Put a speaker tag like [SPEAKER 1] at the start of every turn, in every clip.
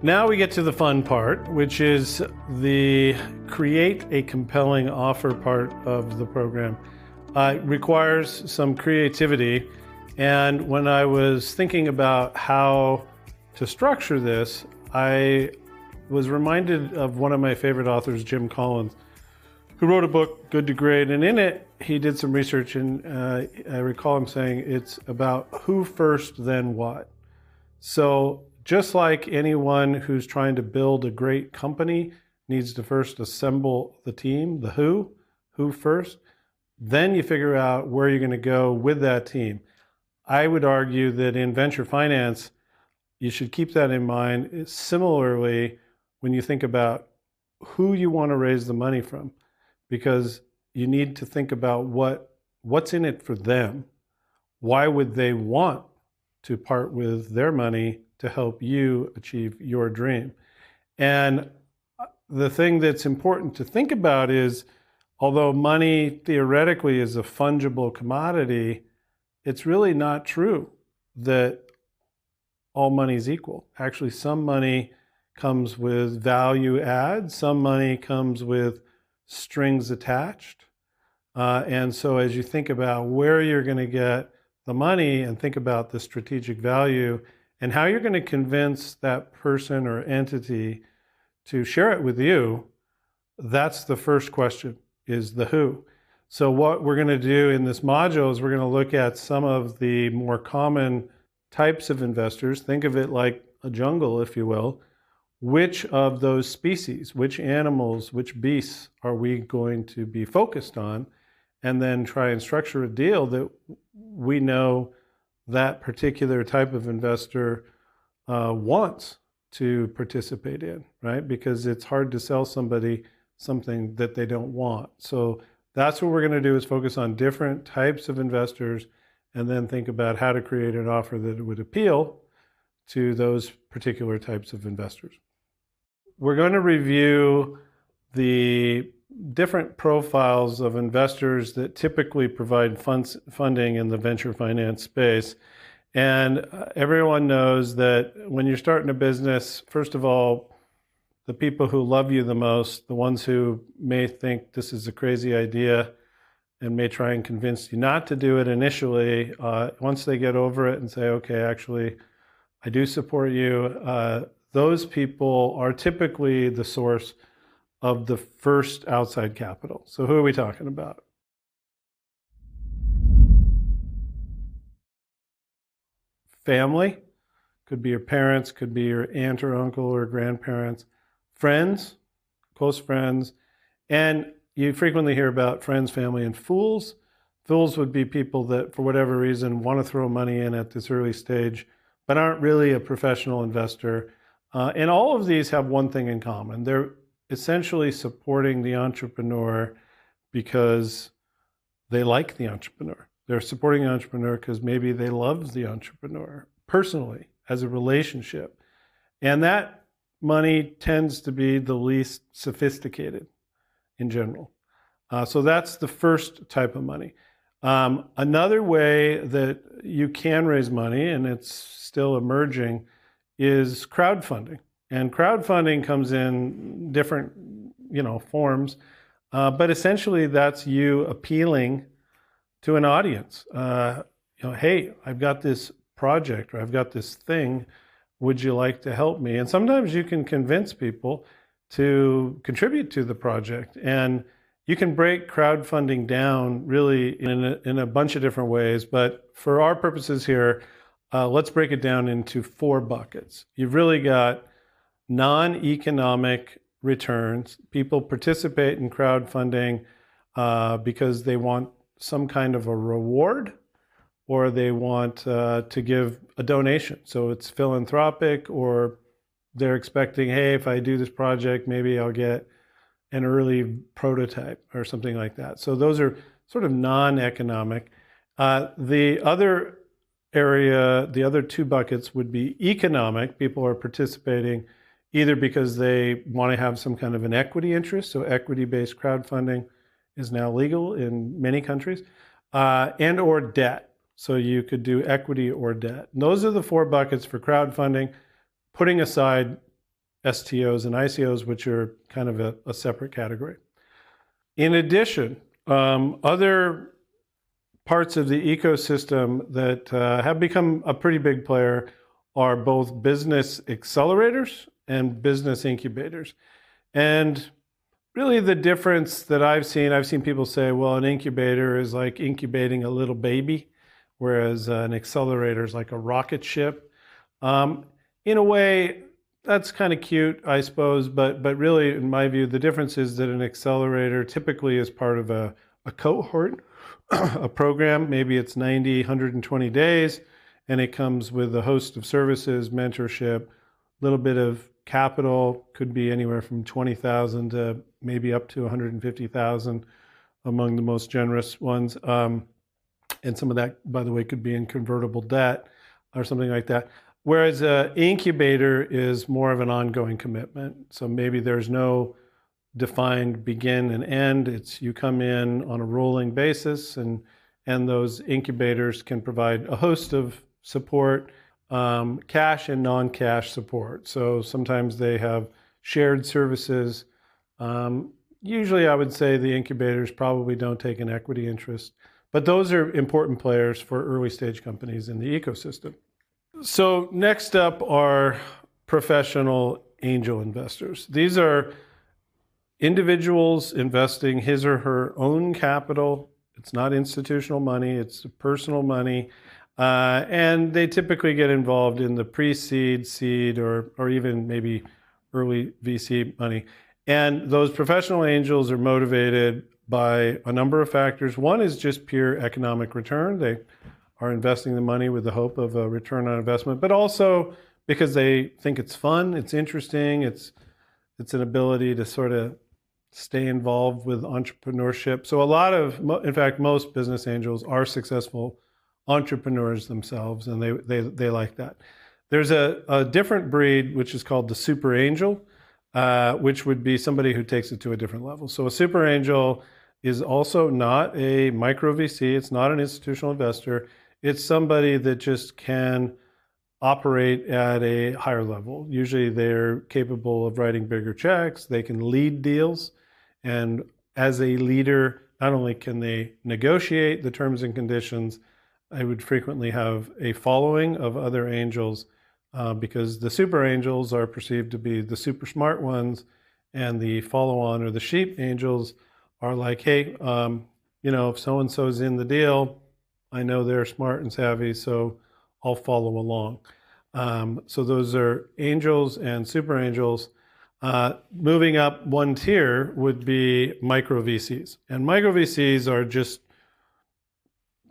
[SPEAKER 1] Now we get to the fun part, which is the create a compelling offer part of the program. It requires some creativity. And when I was thinking about how to structure this, I was reminded of one of my favorite authors, Jim Collins, who wrote a book, Good to Great. And in it, he did some research, and I recall him saying it's about who first, then what. So just like anyone who's trying to build a great company needs to first assemble the team, the who first, then you figure out where you're going to go with that team. I would argue that in venture finance, you should keep that in mind. Similarly, when you think about who you want to raise the money from, because you need to think about what's in it for them. Why would they want to part with their money to help you achieve your dream? And the thing that's important to think about is, although money theoretically is a fungible commodity, it's really not true that all money is equal. Actually, some money comes with value add, some money comes with strings attached. And so as you think about where you're going to get the money and think about the strategic value and how you're going to convince that person or entity to share it with you, that's the first question, is the who. So what we're going to do in this module is we're going to look at some of the more common types of investors. Think of it like a jungle, if you will. Which of those species, which animals, which beasts are we going to be focused on? And then try and structure a deal that we know that particular type of investor wants to participate in, right? Because it's hard to sell somebody something that they don't want. So that's what we're going to do, is focus on different types of investors and then think about how to create an offer that would appeal to those particular types of investors. We're going to review the different profiles of investors that typically provide funding in the venture finance space. And everyone knows that when you're starting a business, first of all, the people who love you the most, the ones who may think this is a crazy idea and may try and convince you not to do it initially, once they get over it and say, okay, actually, I do support you, those people are typically the source of the first outside capital. So who are we talking about? Family, could be your parents, could be your aunt or uncle or grandparents. Friends, close friends. And you frequently hear about friends, family, and fools. Fools would be people that, for whatever reason, want to throw money in at this early stage, but aren't really a professional investor. And all of these have one thing in common. They're essentially supporting the entrepreneur because they like the entrepreneur. They're supporting the entrepreneur because maybe they love the entrepreneur personally as a relationship. And that money tends to be the least sophisticated in general. So that's the first type of money. Another way that you can raise money, and it's still emerging, is crowdfunding. And crowdfunding comes in different, forms, but essentially that's you appealing to an audience. Hey, I've got this project or I've got this thing. Would you like to help me? And sometimes you can convince people to contribute to the project. And you can break crowdfunding down really in a bunch of different ways. But for our purposes here, let's break it down into 4 buckets. You've really got non-economic returns. People participate in crowdfunding because they want some kind of a reward, or they want to give a donation. So it's philanthropic, or they're expecting, hey, if I do this project, maybe I'll get an early prototype or something like that. So those are sort of non-economic. The other area, the other 2 buckets would be economic. People are participating either because they want to have some kind of an equity interest. So equity-based crowdfunding is now legal in many countries, and or debt. So you could do equity or debt. And those are the 4 buckets for crowdfunding, putting aside STOs and ICOs, which are kind of a separate category. In addition, other parts of the ecosystem that have become a pretty big player are both business accelerators and business incubators. And really the difference that I've seen people say, well, an incubator is like incubating a little baby, whereas an accelerator is like a rocket ship. In a way, that's kind of cute, I suppose, but really, in my view, the difference is that an accelerator typically is part of a cohort, a program. Maybe it's 90, 120 days, and it comes with a host of services, mentorship, a little bit of capital, could be anywhere from 20,000 to maybe up to 150,000 among the most generous ones. And some of that, by the way, could be in convertible debt or something like that. Whereas an incubator is more of an ongoing commitment. So maybe there's no defined begin and end. It's you come in on a rolling basis, and those incubators can provide a host of support, cash and non-cash support. So sometimes they have shared services. Usually I would say the incubators probably don't take an equity interest, but those are important players for early stage companies in the ecosystem. So next up are professional angel investors. These are individuals investing his or her own capital. It's not institutional money, it's personal money. And they typically get involved in the pre-seed, seed, or even maybe early VC money. And those professional angels are motivated by a number of factors. One is just pure economic return. They are investing the money with the hope of a return on investment, but also because they think it's fun, it's interesting, it's an ability to sort of stay involved with entrepreneurship. So a lot of, in fact, most business angels are successful entrepreneurs themselves, and they like that. There's a different breed, which is called the super angel, which would be somebody who takes it to a different level. So a super angel is also not a micro VC, it's not an institutional investor, it's somebody that just can operate at a higher level. Usually they're capable of writing bigger checks, they can lead deals, and as a leader, not only can they negotiate the terms and conditions, I would frequently have a following of other angels because the super angels are perceived to be the super smart ones, and the follow-on or the sheep angels are like, hey, if so-and-so's in the deal, I know they're smart and savvy, so I'll follow along. So those are angels and super angels. Moving up one tier would be micro VCs. And micro VCs are just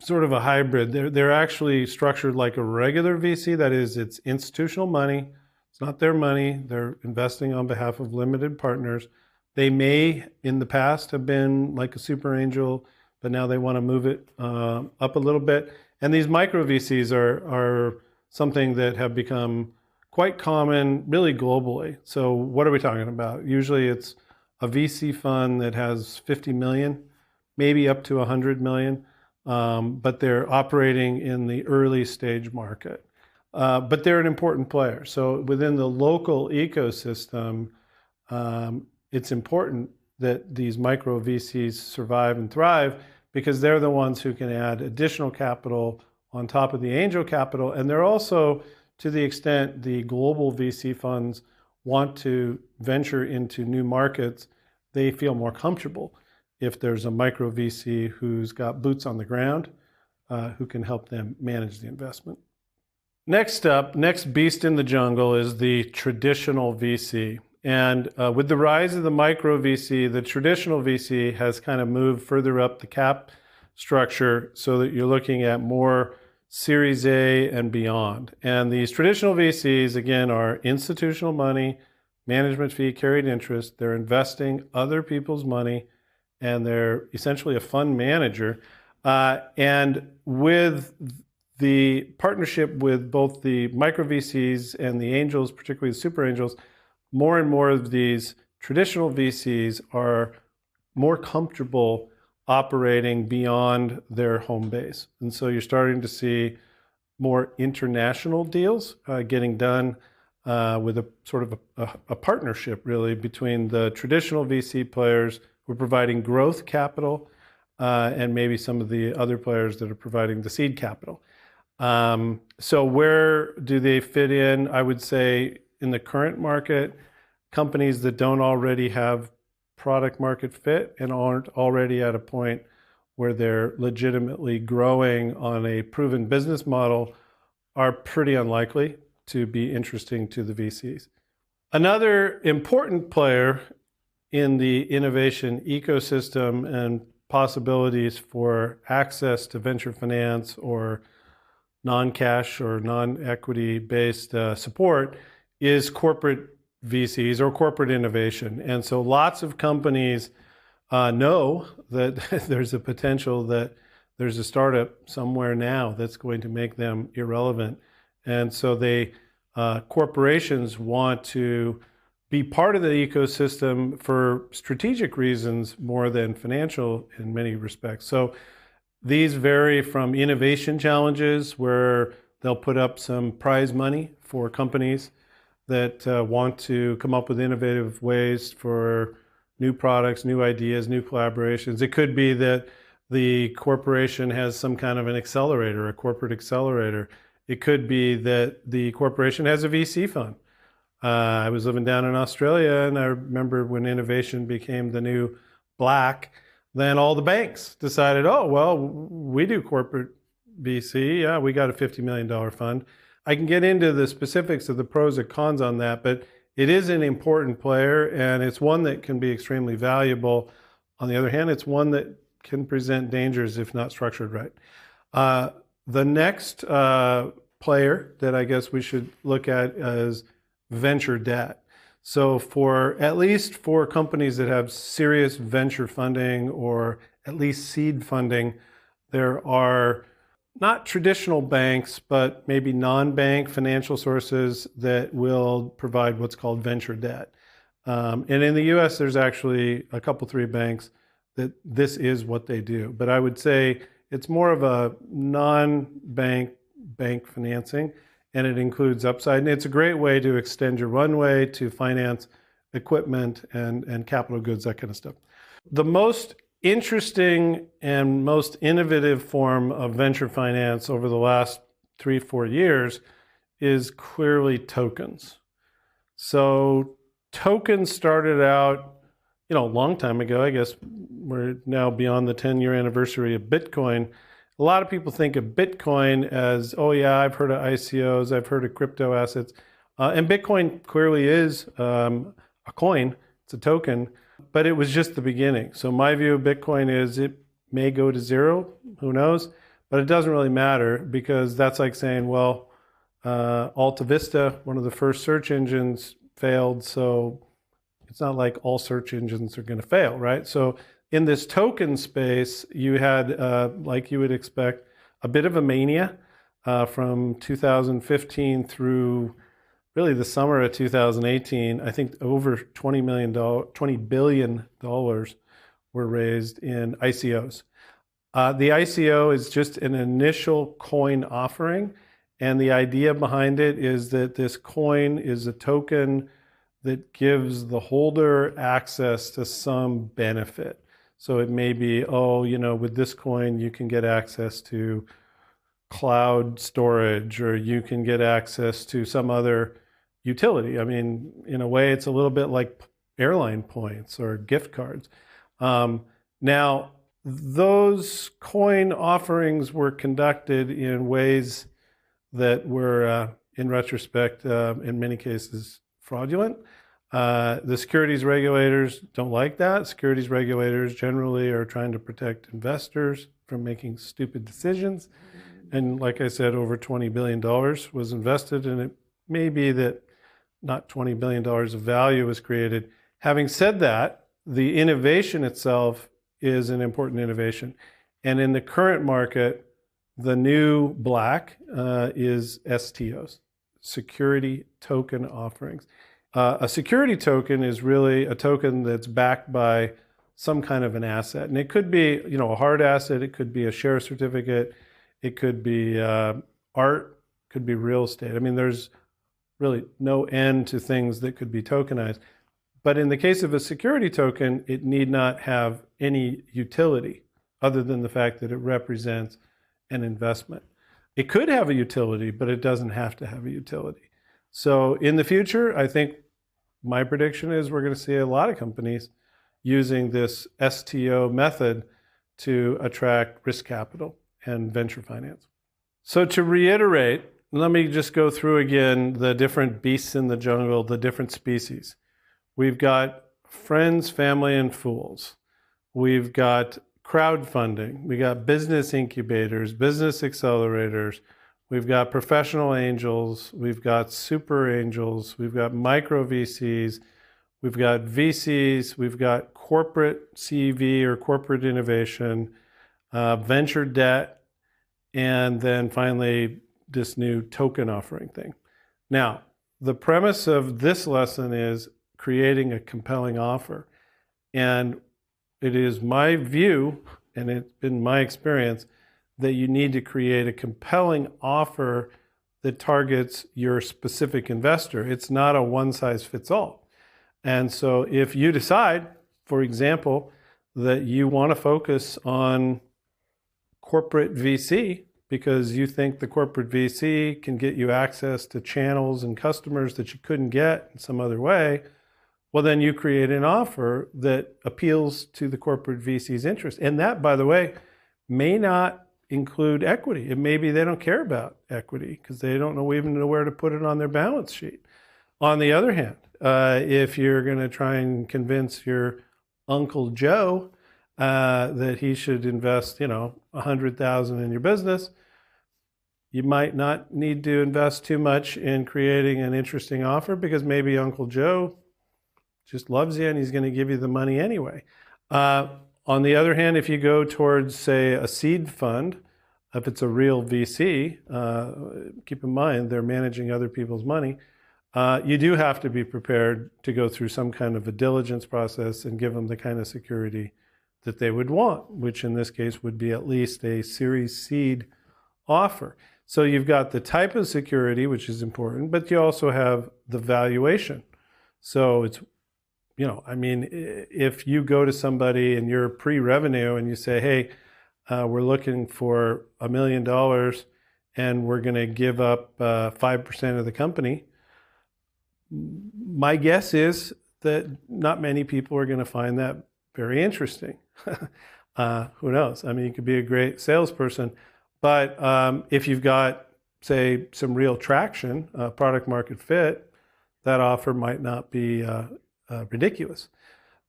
[SPEAKER 1] sort of a hybrid. They're actually structured like a regular VC. That is, it's institutional money. It's not their money. They're investing on behalf of limited partners. They may, in the past, have been like a super angel, but now they want to move it up a little bit. And these micro VCs are something that have become quite common, really globally. So what are we talking about? Usually it's a VC fund that has 50 million, maybe up to 100 million, but they're operating in the early stage market. But they're an important player. So within the local ecosystem, it's important that these micro VCs survive and thrive because they're the ones who can add additional capital on top of the angel capital. And they're also, to the extent the global VC funds want to venture into new markets, they feel more comfortable if there's a micro VC who's got boots on the ground, who can help them manage the investment. Next up, next beast in the jungle is the traditional VC. And with the rise of the micro VC, the traditional VC has kind of moved further up the cap structure so that you're looking at more Series A and beyond. And these traditional VCs, again, are institutional money, management fee, carried interest. They're investing other people's money, and they're essentially a fund manager. And with the partnership with both the micro VCs and the angels, particularly the super angels, more and more of these traditional VCs are more comfortable operating beyond their home base. And so you're starting to see more international deals getting done. with a sort of a partnership, really, between the traditional VC players who are providing growth capital and maybe some of the other players that are providing the seed capital. So where do they fit in? I would say in the current market, companies that don't already have product market fit and aren't already at a point where they're legitimately growing on a proven business model are pretty unlikely to be interesting to the VCs. Another important player in the innovation ecosystem and possibilities for access to venture finance or non-cash or non-equity based support is corporate VCs or corporate innovation. And so lots of companies know that there's a potential that there's a startup somewhere now that's going to make them irrelevant. And so corporations want to be part of the ecosystem for strategic reasons more than financial in many respects. So these vary from innovation challenges where they'll put up some prize money for companies that want to come up with innovative ways for new products, new ideas, new collaborations. It could be that the corporation has some kind of an accelerator, a corporate accelerator. It could be that the corporation has a VC fund. I was living down in Australia, and I remember when innovation became the new black, then all the banks decided, oh, well, we do corporate VC. Yeah, we got a $50 million fund. I can get into the specifics of the pros and cons on that, but it is an important player, and it's one that can be extremely valuable. On the other hand, it's one that can present dangers if not structured right. The next player that I guess we should look at is venture debt. So at least for companies that have serious venture funding or at least seed funding, there are not traditional banks, but maybe non-bank financial sources that will provide what's called venture debt. And in the US, there's actually a couple, 3 banks that this is what they do. But I would say it's more of a non-bank bank financing, and it includes upside. And it's a great way to extend your runway to finance equipment and capital goods, that kind of stuff. The most interesting and most innovative form of venture finance over the last 3-4 years is clearly tokens. So tokens started out, a long time ago. I guess we're now beyond the 10-year anniversary of Bitcoin. A lot of people think of Bitcoin as, oh yeah, I've heard of ICOs, I've heard of crypto assets. And Bitcoin clearly is a coin, it's a token, but it was just the beginning. So my view of Bitcoin is it may go to zero, who knows? But it doesn't really matter, because that's like saying, well, Alta Vista, one of the first search engines, failed, so it's not like all search engines are going to fail, right? So in this token space, you had, like you would expect, a bit of a mania from 2015 through really the summer of 2018. I think over $20 billion were raised in ICOs. The ICO is just an initial coin offering, and the idea behind it is that this coin is a token that gives the holder access to some benefit. So it may be, with this coin, you can get access to cloud storage, or you can get access to some other utility. I mean, in a way, it's a little bit like airline points or gift cards. Now, those coin offerings were conducted in ways that were, in retrospect, in many cases, fraudulent. The securities regulators don't like that. Securities regulators generally are trying to protect investors from making stupid decisions. And like I said, over $20 billion was invested, and it may be that not $20 billion of value was created. Having said that, the innovation itself is an important innovation. And in the current market, the new black is STOs, security token offerings. A security token is really a token that's backed by some kind of an asset. And it could be, a hard asset, it could be a share certificate, it could be art, it could be real estate. I mean, there's really no end to things that could be tokenized. But in the case of a security token, it need not have any utility other than the fact that it represents an investment. It could have a utility, but it doesn't have to have a utility. So in the future, I think my prediction is we're going to see a lot of companies using this STO method to attract risk capital and venture finance. So to reiterate, let me just go through again the different beasts in the jungle, the different species. We've got friends, family, and fools. We've got crowdfunding. We got business incubators, business accelerators. We've got professional angels. We've got super angels. We've got micro VCs. We've got VCs. We've got corporate CV or corporate innovation, venture debt, and then finally this new token offering thing. Now, the premise of this lesson is creating a compelling offer. And it is my view, and it's been my experience, that you need to create a compelling offer that targets your specific investor. It's not a one-size-fits-all. And so if you decide, for example, that you want to focus on corporate VC because you think the corporate VC can get you access to channels and customers that you couldn't get in some other way, well, then you create an offer that appeals to the corporate VC's interest. And that, by the way, may not include equity. It may be they don't care about equity because they don't even know where to put it on their balance sheet. On the other hand, if you're going to try and convince your Uncle Joe that he should invest, $100,000 in your business, you might not need to invest too much in creating an interesting offer because maybe Uncle Joe just loves you and he's going to give you the money anyway. On the other hand, if you go towards, say, a seed fund, if it's a real VC, keep in mind they're managing other people's money, you do have to be prepared to go through some kind of a diligence process and give them the kind of security that they would want, which in this case would be at least a Series Seed offer. So you've got the type of security, which is important, but you also have the valuation. So it's, if you go to somebody and you're pre-revenue and you say, hey, we're looking for $1 million and we're going to give up 5% of the company, my guess is that not many people are going to find that very interesting. Who knows? You could be a great salesperson, but if you've got, say, some real traction, product market fit, that offer might not be ridiculous.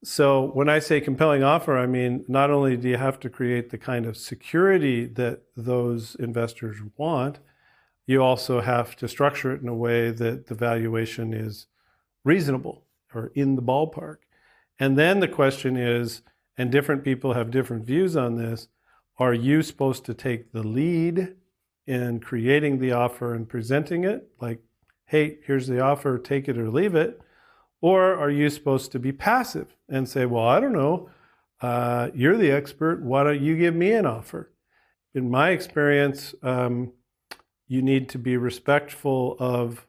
[SPEAKER 1] So when I say compelling offer, I mean, not only do you have to create the kind of security that those investors want, you also have to structure it in a way that the valuation is reasonable or in the ballpark. And then the question is, and different people have different views on this, are you supposed to take the lead in creating the offer and presenting it? Like, hey, here's the offer, take it or leave it. Or are you supposed to be passive and say, well, I don't know, you're the expert, why don't you give me an offer? In my experience, you need to be respectful of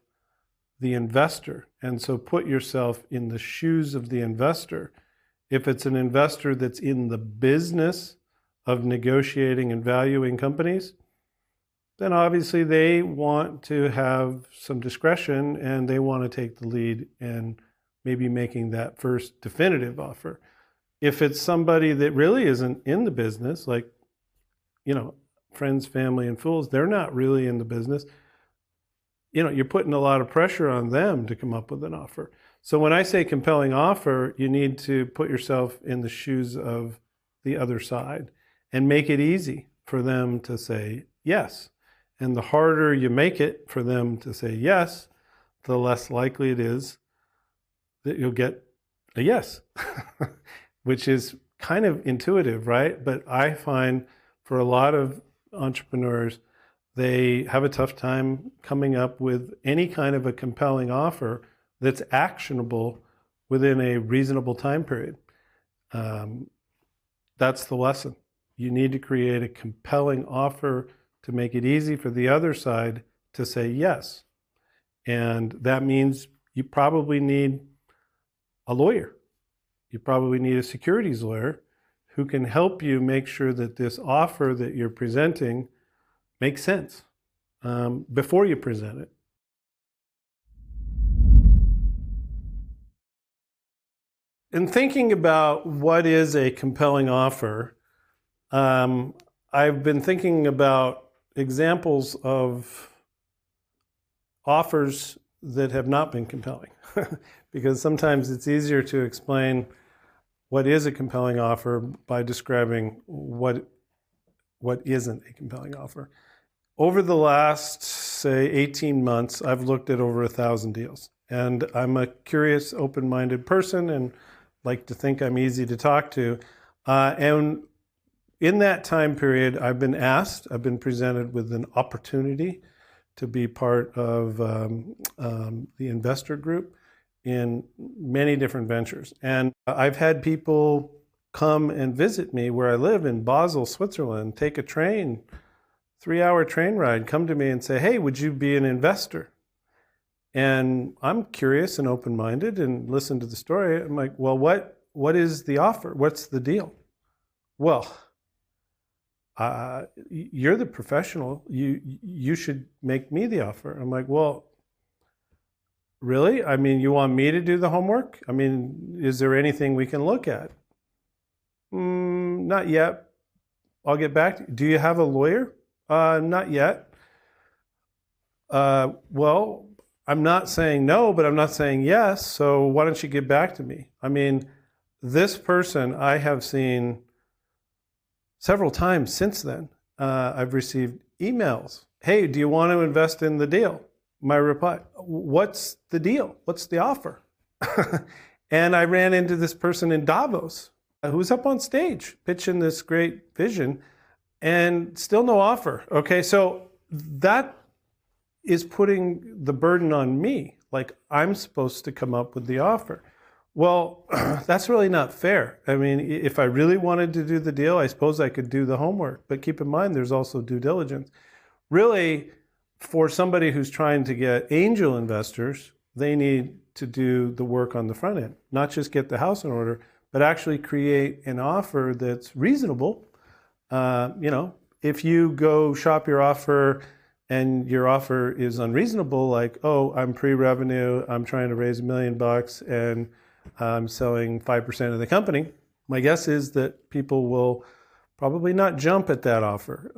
[SPEAKER 1] the investor. And so put yourself in the shoes of the investor. If it's an investor that's in the business of negotiating and valuing companies, then obviously they want to have some discretion and they want to take the lead and maybe making that first definitive offer. If it's somebody that really isn't in the business, like, friends, family, and fools, they're not really in the business. You're putting a lot of pressure on them to come up with an offer. So when I say compelling offer, you need to put yourself in the shoes of the other side and make it easy for them to say yes. And the harder you make it for them to say yes, the less likely it is that you'll get a yes, which is kind of intuitive, right? But I find for a lot of entrepreneurs, they have a tough time coming up with any kind of a compelling offer that's actionable within a reasonable time period. That's the lesson. You need to create a compelling offer to make it easy for the other side to say yes. And that means you probably need a lawyer. You probably need a securities lawyer who can help you make sure that this offer that you're presenting makes sense before you present it. In thinking about what is a compelling offer, I've been thinking about examples of offers that have not been compelling because sometimes it's easier to explain what is a compelling offer by describing what isn't a compelling offer. Over the last, say, 18 months, I've looked at over 1,000 deals. And I'm a curious, open-minded person and like to think I'm easy to talk to. And in that time period, I've been presented with an opportunity to be part of the investor group in many different ventures. And I've had people come and visit me where I live in Basel, Switzerland, take a train, 3-hour train ride, come to me and say, hey, would you be an investor? And I'm curious and open-minded and listen to the story. I'm like, well, what is the offer? What's the deal? Well, you're the professional. You should make me the offer. I'm like, well, really? I mean, you want me to do the homework? I mean, is there anything we can look at? Not yet. I'll get back to you. Do you have a lawyer? Not yet. Well, I'm not saying no, but I'm not saying yes. So why don't you get back to me? I mean, this person I have seen several times since then. I've received emails. Hey, do you want to invest in the deal? My reply, what's the deal? What's the offer? And I ran into this person in Davos who was up on stage pitching this great vision and still no offer. Okay, so that is putting the burden on me. Like I'm supposed to come up with the offer. Well, that's really not fair. I mean, if I really wanted to do the deal, I suppose I could do the homework. But keep in mind, there's also due diligence. Really, for somebody who's trying to get angel investors, they need to do the work on the front end, not just get the house in order, but actually create an offer that's reasonable. If you go shop your offer and your offer is unreasonable, like, oh, I'm pre-revenue, I'm trying to raise $1 million and I'm selling 5% of the company, my guess is that people will probably not jump at that offer.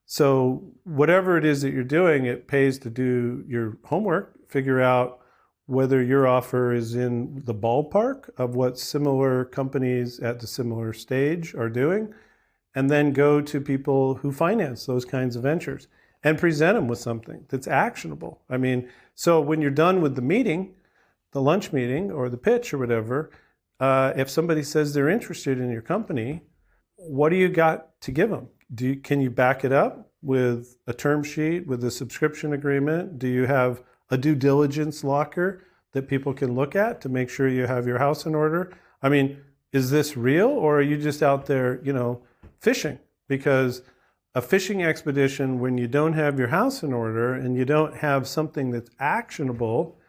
[SPEAKER 1] So whatever it is that you're doing, it pays to do your homework, figure out whether your offer is in the ballpark of what similar companies at the similar stage are doing, and then go to people who finance those kinds of ventures and present them with something that's actionable. I mean, so when you're done with the meeting, the lunch meeting or the pitch or whatever, if somebody says they're interested in your company, what do you got to give them? Can you back it up with a term sheet, with a subscription agreement? Do you have a due diligence locker that people can look at to make sure you have your house in order? I mean, is this real, or are you just out there, fishing? Because a fishing expedition, when you don't have your house in order and you don't have something that's actionable,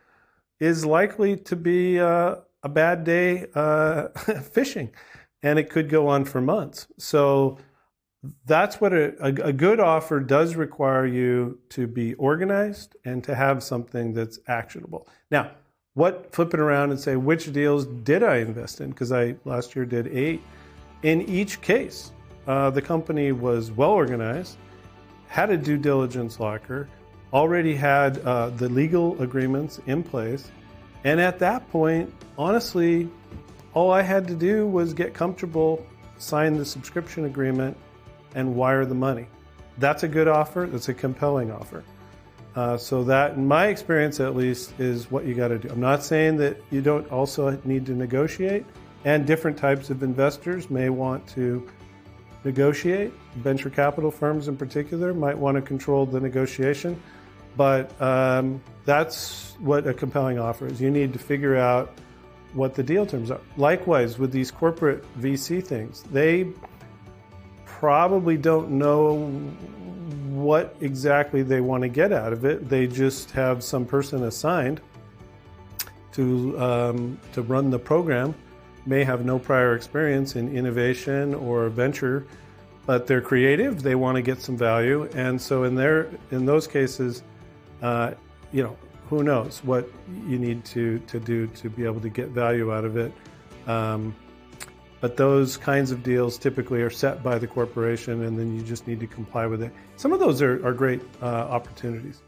[SPEAKER 1] is likely to be a bad day fishing, and it could go on for months. So that's what a good offer does require you to be organized and to have something that's actionable. Now, flip it around and say, which deals did I invest in? Because I last year did 8. In each case, the company was well organized, had a due diligence locker, already had the legal agreements in place. And at that point, honestly, all I had to do was get comfortable, sign the subscription agreement, and wire the money. That's a good offer. That's a compelling offer. So that, in my experience at least, is what you got to do. I'm not saying that you don't also need to negotiate, and different types of investors may want to negotiate. Venture capital firms in particular might want to control the negotiation, but that's what a compelling offer is. You need to figure out what the deal terms are. Likewise, with these corporate VC things, they probably don't know what exactly they want to get out of it. They just have some person assigned to run the program, may have no prior experience in innovation or venture, but they're creative, they want to get some value. And so in those cases, who knows what you need to do to be able to get value out of it. But those kinds of deals typically are set by the corporation, and then you just need to comply with it. Some of those are great opportunities.